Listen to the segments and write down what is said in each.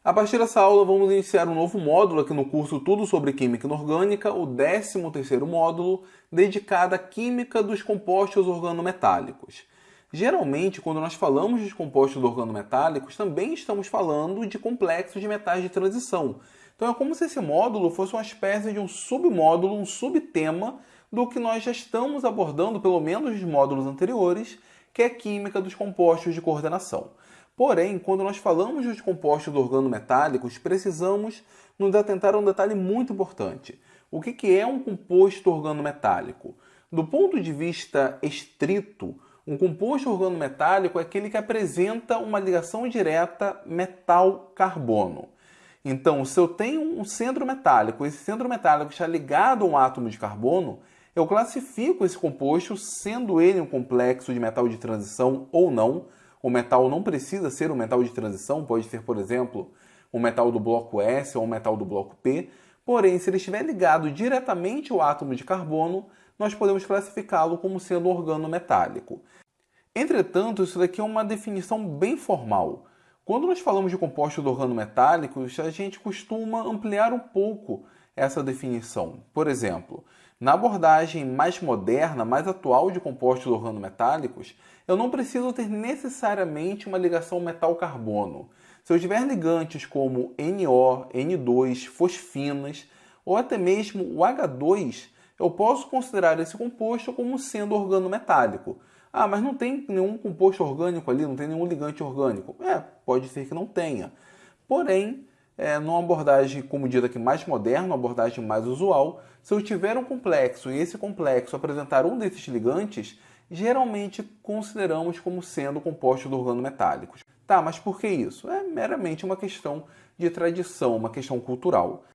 A partir dessa aula, vamos iniciar um novo módulo aqui no curso Tudo sobre Química Inorgânica, o 13º módulo, dedicado à química dos compostos organometálicos. Geralmente, quando nós falamos de compostos organometálicos, também estamos falando de complexos de metais de transição. Então é como se esse módulo fosse uma espécie de um submódulo, um subtema do que nós já estamos abordando, pelo menos nos módulos anteriores, que é a química dos compostos de coordenação. Porém, quando nós falamos dos compostos organometálicos, precisamos nos atentar a um detalhe muito importante. O que é um composto organometálico? Do ponto de vista estrito, um composto organometálico é aquele que apresenta uma ligação direta metal-carbono. Então, se eu tenho um centro metálico, esse centro metálico está ligado a um átomo de carbono, eu classifico esse composto, sendo ele um complexo de metal de transição ou não. O metal não precisa ser um metal de transição, pode ser, por exemplo, um metal do bloco S ou um metal do bloco P. Porém, se ele estiver ligado diretamente ao átomo de carbono, nós podemos classificá-lo como sendo organometálico. Entretanto, isso daqui é uma definição bem formal. Quando nós falamos de compostos organometálicos, a gente costuma ampliar um pouco essa definição. Por exemplo, na abordagem mais moderna, mais atual de compostos organometálicos, eu não preciso ter necessariamente uma ligação metal-carbono. Se eu tiver ligantes como NO, N2, fosfinas ou até mesmo o H2, eu posso considerar esse composto como sendo organometálico. Ah, mas não tem nenhum composto orgânico ali, não tem nenhum ligante orgânico. Pode ser que não tenha. Porém, numa abordagem, como dita aqui, mais moderna, uma abordagem mais usual, se eu tiver um complexo e esse complexo apresentar um desses ligantes, geralmente consideramos como sendo compostos organometálicos. Tá, mas por que isso? É meramente uma questão de tradição, uma questão cultural.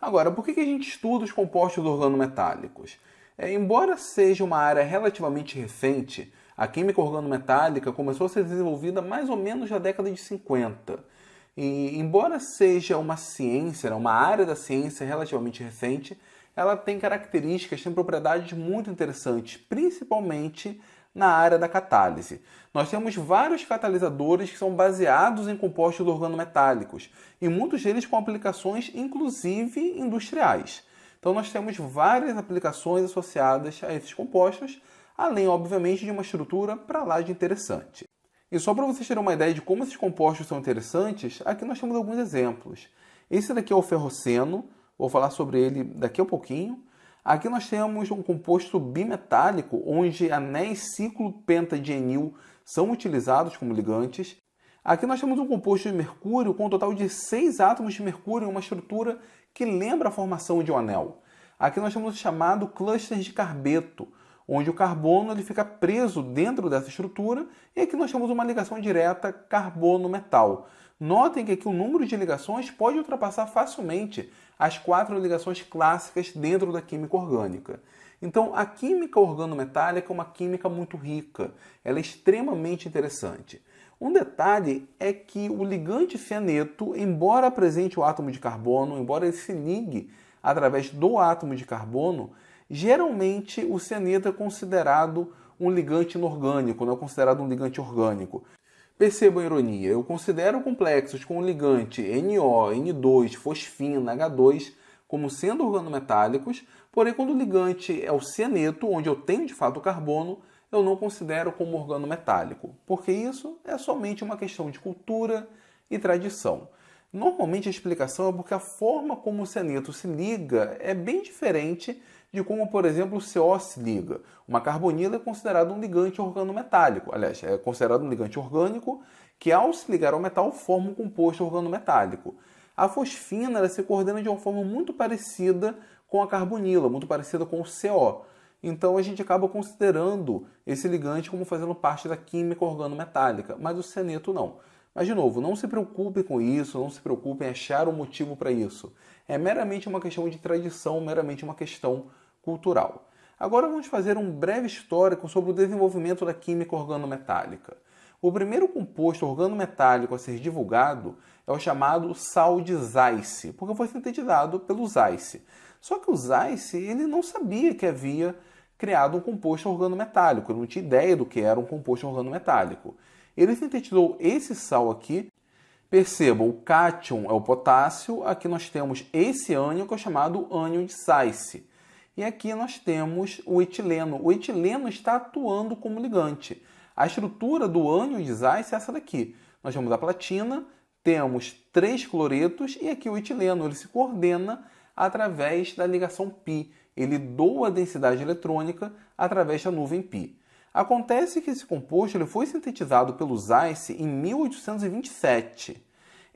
Agora, por que a gente estuda os compostos organometálicos? Embora seja uma área relativamente recente, a química organometálica começou a ser desenvolvida mais ou menos na década de 50. E, embora seja uma ciência, uma área da ciência relativamente recente, ela tem características, tem propriedades muito interessantes, principalmente na área da catálise. Nós temos vários catalisadores que são baseados em compostos organometálicos, e muitos deles com aplicações, inclusive, industriais. Então nós temos várias aplicações associadas a esses compostos, além, obviamente, de uma estrutura para lá de interessante. E só para vocês terem uma ideia de como esses compostos são interessantes, aqui nós temos alguns exemplos. Esse daqui é o ferroceno, vou falar sobre ele daqui a pouquinho. Aqui nós temos um composto bimetálico, onde anéis ciclopentadienil são utilizados como ligantes. Aqui nós temos um composto de mercúrio com um total de 6 átomos de mercúrio em uma estrutura que lembra a formação de um anel. Aqui nós temos o chamado cluster de carbeto, onde o carbono ele fica preso dentro dessa estrutura, e aqui nós temos uma ligação direta carbono-metal. Notem que aqui o número de ligações pode ultrapassar facilmente as 4 ligações clássicas dentro da química orgânica. Então, a química organometálica é uma química muito rica, ela é extremamente interessante. Um detalhe é que o ligante cianeto, embora apresente o átomo de carbono, embora ele se ligue através do átomo de carbono, geralmente o cianeto é considerado um ligante inorgânico, não é considerado um ligante orgânico. Percebam a ironia, eu considero complexos com o ligante NO, N2, fosfina, H2 como sendo organometálicos, porém quando o ligante é o cianeto, onde eu tenho de fato o carbono, eu não considero como organometálico, porque isso é somente uma questão de cultura e tradição. Normalmente a explicação é porque a forma como o cianeto se liga é bem diferente de como, por exemplo, o CO se liga. Uma carbonila é considerado um ligante organometálico, aliás, é considerado um ligante orgânico que, ao se ligar ao metal, forma um composto organometálico. A fosfina ela se coordena de uma forma muito parecida com a carbonila, muito parecida com o CO. Então a gente acaba considerando esse ligante como fazendo parte da química organometálica, mas o cianeto não. Mas, de novo, não se preocupe com isso, não se preocupe em achar um motivo para isso. É meramente uma questão de tradição, meramente uma questão cultural. Agora vamos fazer um breve histórico sobre o desenvolvimento da química organometálica. O primeiro composto organometálico a ser divulgado é o chamado sal de Zeiss, porque foi sintetizado pelo Zeiss. Só que o Zeiss ele não sabia que havia criado um composto organometálico, ele não tinha ideia do que era um composto organometálico. Ele sintetizou esse sal aqui Perceba, o cátion é o potássio, aqui nós temos esse ânion que é chamado ânion de Sayce. E aqui nós temos o etileno. O etileno está atuando como ligante. A estrutura do ânion de Sayce é essa daqui. Nós temos a platina, temos 3 cloretos e aqui o etileno. Ele se coordena através da ligação π. Ele doa a densidade eletrônica através da nuvem π. Acontece que esse composto ele foi sintetizado pelo Sayce em 1827.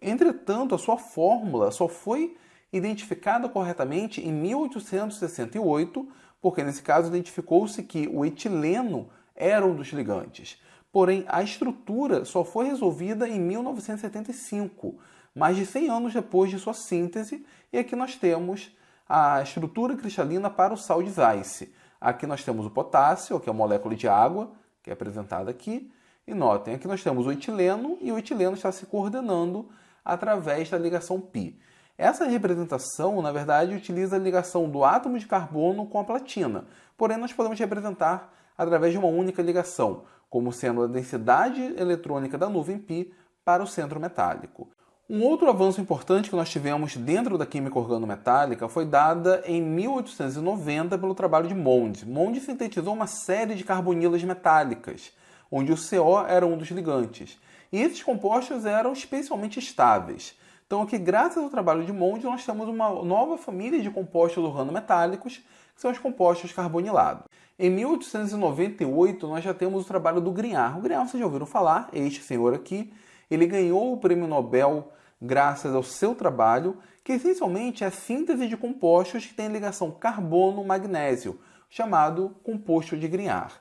Entretanto, a sua fórmula só foi identificada corretamente em 1868, porque nesse caso identificou-se que o etileno era um dos ligantes. Porém, a estrutura só foi resolvida em 1975, mais de 100 anos depois de sua síntese, e aqui nós temos a estrutura cristalina para o sal de Sayce. Aqui nós temos o potássio, que é a molécula de água, que é apresentada aqui. E notem, aqui nós temos o etileno, e o etileno está se coordenando através da ligação π. Essa representação, na verdade, utiliza a ligação do átomo de carbono com a platina. Porém, nós podemos representar através de uma única ligação, como sendo a densidade eletrônica da nuvem π para o centro metálico. Um outro avanço importante que nós tivemos dentro da química organometálica foi dada em 1890 pelo trabalho de Monde. Monde sintetizou uma série de carbonilas metálicas, onde o CO era um dos ligantes. E esses compostos eram especialmente estáveis. Então aqui, graças ao trabalho de Monde, nós temos uma nova família de compostos organometálicos, que são os compostos carbonilados. Em 1898, nós já temos o trabalho do Grignard. O Grignard, vocês já ouviram falar, este senhor aqui. Ele ganhou o prêmio Nobel graças ao seu trabalho, que essencialmente é a síntese de compostos que têm ligação carbono-magnésio, chamado composto de Grignard.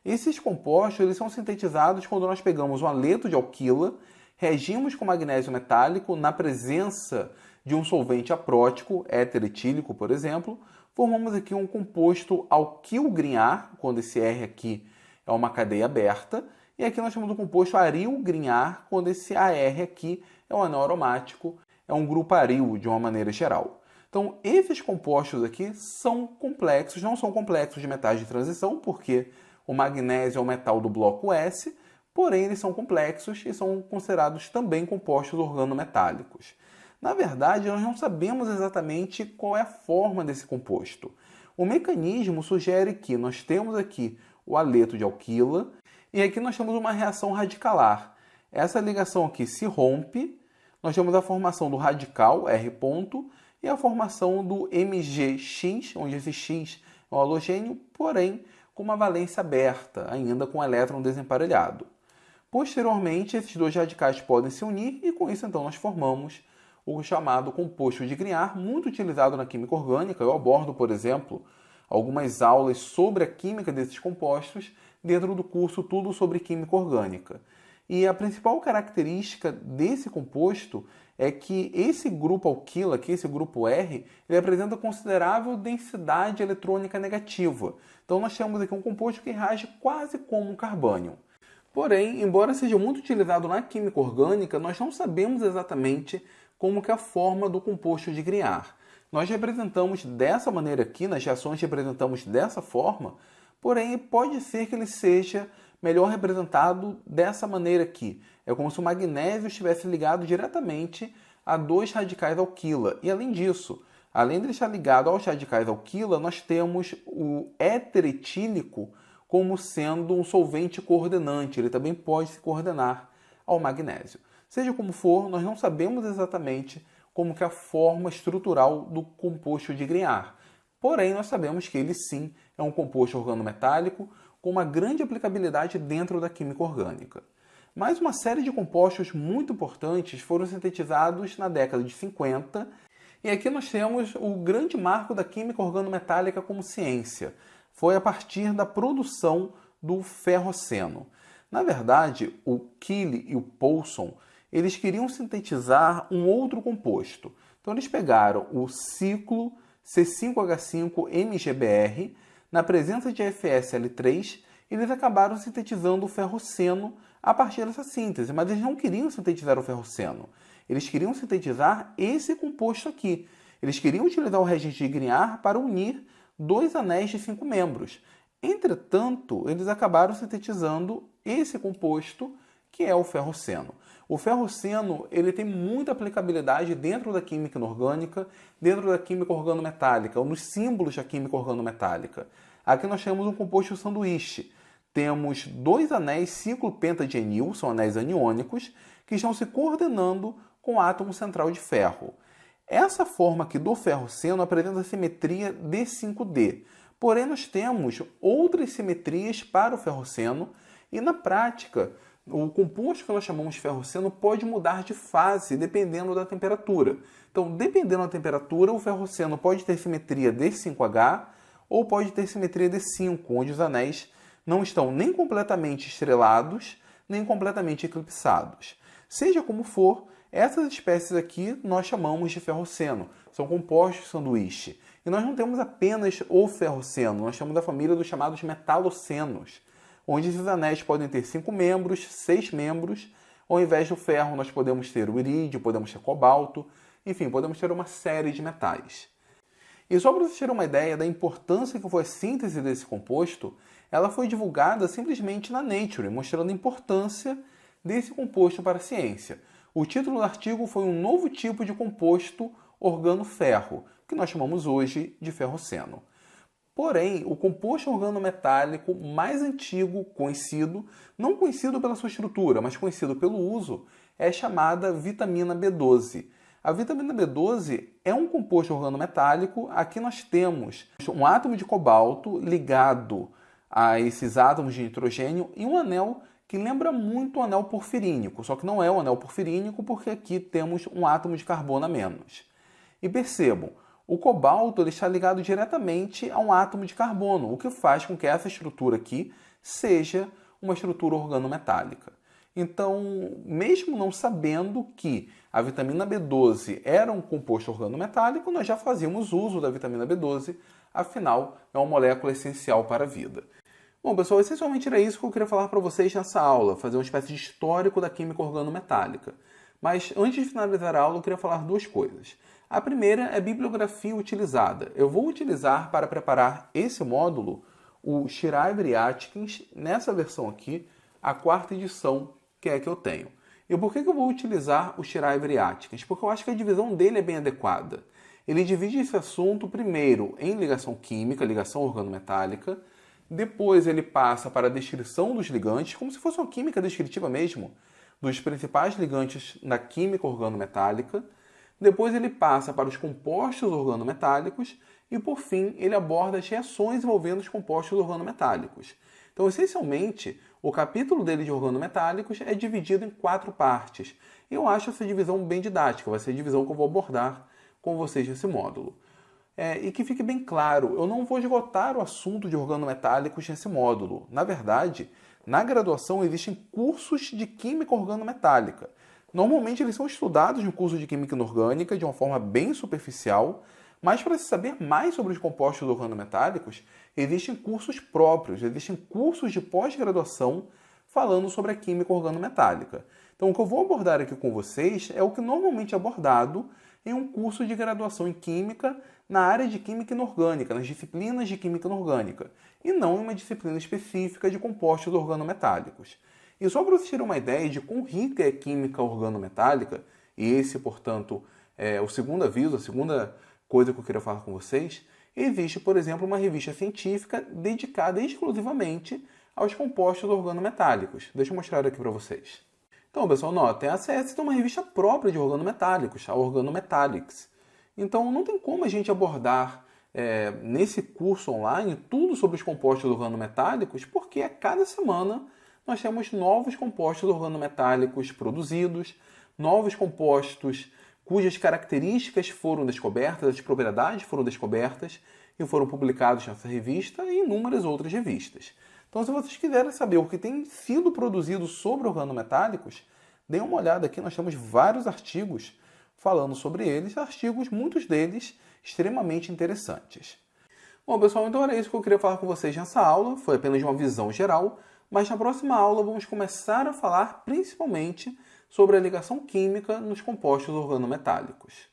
Esses compostos eles são sintetizados quando nós pegamos um haleto de alquila, reagimos com magnésio metálico na presença de um solvente aprótico, éter etílico, por exemplo, formamos aqui um composto alquil-Grignard, quando esse R aqui é uma cadeia aberta, e aqui nós temos o composto aril-Grignard, quando esse AR aqui é um anel aromático, é um grupo aril de uma maneira geral. Então, esses compostos aqui são complexos, não são complexos de metais de transição, porque o magnésio é o metal do bloco S, porém eles são complexos e são considerados também compostos organometálicos. Na verdade, nós não sabemos exatamente qual é a forma desse composto. O mecanismo sugere que nós temos aqui o haleto de alquila, e aqui nós temos uma reação radicalar. Essa ligação aqui se rompe, nós temos a formação do radical, R ponto, e a formação do MgX, onde esse X é um halogênio, porém com uma valência aberta, ainda com elétron desemparelhado. Posteriormente, esses dois radicais podem se unir e com isso então nós formamos o chamado composto de Grignard, muito utilizado na química orgânica. Eu abordo, por exemplo, algumas aulas sobre a química desses compostos dentro do curso Tudo sobre Química Orgânica. E a principal característica desse composto é que esse grupo alquila, aqui, esse grupo R, ele apresenta considerável densidade eletrônica negativa. Então nós temos aqui um composto que reage quase como um carbânion. Porém, embora seja muito utilizado na química orgânica, nós não sabemos exatamente como que é a forma do composto de Grignard. Nós representamos dessa maneira aqui, nas reações representamos dessa forma, porém pode ser que ele seja melhor representado dessa maneira aqui. É como se o magnésio estivesse ligado diretamente a dois radicais alquila. E além disso, além de ele estar ligado aos radicais alquila, nós temos o éter etílico como sendo um solvente coordenante. Ele também pode se coordenar ao magnésio. Seja como for, nós não sabemos exatamente como que é a forma estrutural do composto de Grignard. Porém, nós sabemos que ele sim é um composto organometálico com uma grande aplicabilidade dentro da química orgânica. Mais uma série de compostos muito importantes foram sintetizados na década de 50, e aqui nós temos o grande marco da química organometálica como ciência. Foi a partir da produção do ferroceno. Na verdade, o Keely e o Paulson, eles queriam sintetizar um outro composto. Então eles pegaram o ciclo C5H5MgBr, na presença de FsL3, eles acabaram sintetizando o ferroceno a partir dessa síntese, mas eles não queriam sintetizar o ferroceno. Eles queriam sintetizar esse composto aqui. Eles queriam utilizar o reagente de Grignard para unir dois anéis de 5 membros. Entretanto, eles acabaram sintetizando esse composto, que é o ferroceno. O ferroceno ele tem muita aplicabilidade dentro da química inorgânica, dentro da química organometálica, ou nos símbolos da química organometálica. Aqui nós temos um composto sanduíche. Temos 2 anéis ciclopentadienil, são anéis aniônicos, que estão se coordenando com o átomo central de ferro. Essa forma aqui do ferroceno apresenta a simetria D5D. Porém, nós temos outras simetrias para o ferroceno e, na prática, o composto que nós chamamos de ferroceno pode mudar de fase dependendo da temperatura. Então, dependendo da temperatura, o ferroceno pode ter simetria D5H ou pode ter simetria D5, onde os anéis não estão nem completamente estrelados, nem completamente eclipsados. Seja como for, essas espécies aqui nós chamamos de ferroceno, são compostos sanduíche. E nós não temos apenas o ferroceno, nós temos a família dos chamados metalocenos, onde esses anéis podem ter 5 membros, 6 membros. Ao invés do ferro, nós podemos ter o irídio, podemos ter cobalto, enfim, podemos ter uma série de metais. E só para vocês terem uma ideia da importância que foi a síntese desse composto, ela foi divulgada simplesmente na Nature, mostrando a importância desse composto para a ciência. O título do artigo foi um novo tipo de composto organoferro, que nós chamamos hoje de ferroceno. Porém, o composto organometálico mais antigo conhecido, não conhecido pela sua estrutura, mas conhecido pelo uso, é chamada vitamina B12. A vitamina B12 é um composto organometálico. Aqui nós temos um átomo de cobalto ligado a esses átomos de nitrogênio e um anel que lembra muito o anel porfirínico, só que não é o anel porfirínico porque aqui temos um átomo de carbono a menos. E percebam, o cobalto ele está ligado diretamente a um átomo de carbono, o que faz com que essa estrutura aqui seja uma estrutura organometálica. Então, mesmo não sabendo que a vitamina B12 era um composto organometálico, nós já fazíamos uso da vitamina B12, afinal, é uma molécula essencial para a vida. Bom, pessoal, essencialmente era isso que eu queria falar para vocês nessa aula, fazer uma espécie de histórico da química organometálica. Mas, antes de finalizar a aula, eu queria falar 2 coisas. A primeira é a bibliografia utilizada. Eu vou utilizar para preparar esse módulo o Shiraiver e Atkins, nessa versão aqui, a 4ª edição, que é a que eu tenho. E por que eu vou utilizar o Shiraiver e Atkins? Porque eu acho que a divisão dele é bem adequada. Ele divide esse assunto primeiro em ligação química, ligação organometálica, depois ele passa para a descrição dos ligantes, como se fosse uma química descritiva mesmo, dos principais ligantes na química organometálica. Depois ele passa para os compostos organometálicos e, por fim, ele aborda as reações envolvendo os compostos organometálicos. Então, essencialmente, o capítulo dele de organometálicos é dividido em 4 partes. E eu acho essa divisão bem didática, vai ser a divisão que eu vou abordar com vocês nesse módulo. E que fique bem claro, eu não vou esgotar o assunto de organometálicos nesse módulo. Na verdade, na graduação existem cursos de química organometálica. Normalmente eles são estudados no curso de química inorgânica de uma forma bem superficial, mas para se saber mais sobre os compostos organometálicos, existem cursos próprios, existem cursos de pós-graduação falando sobre a química organometálica. Então o que eu vou abordar aqui com vocês é o que normalmente é abordado em um curso de graduação em Química na área de Química Inorgânica, nas disciplinas de Química Inorgânica, e não em uma disciplina específica de compostos organometálicos. E só para vocês terem uma ideia de quão rica é a química organometálica, e esse, portanto, é o segundo aviso, a segunda coisa que eu queria falar com vocês, existe, por exemplo, uma revista científica dedicada exclusivamente aos compostos organometálicos. Deixa eu mostrar aqui para vocês. Então, pessoal, notem, a ACS tem uma revista própria de organometálicos, a Organometallics. Então, não tem como a gente abordar nesse curso online tudo sobre os compostos organometálicos, porque a cada semana nós temos novos compostos organometálicos produzidos, novos compostos cujas características foram descobertas, as propriedades foram descobertas e foram publicados nessa revista e em inúmeras outras revistas. Então, se vocês quiserem saber o que tem sido produzido sobre organometálicos, deem uma olhada aqui, nós temos vários artigos falando sobre eles, artigos, muitos deles, extremamente interessantes. Bom, pessoal, então era isso que eu queria falar com vocês nessa aula, foi apenas uma visão geral, mas na próxima aula vamos começar a falar principalmente sobre a ligação química nos compostos organometálicos.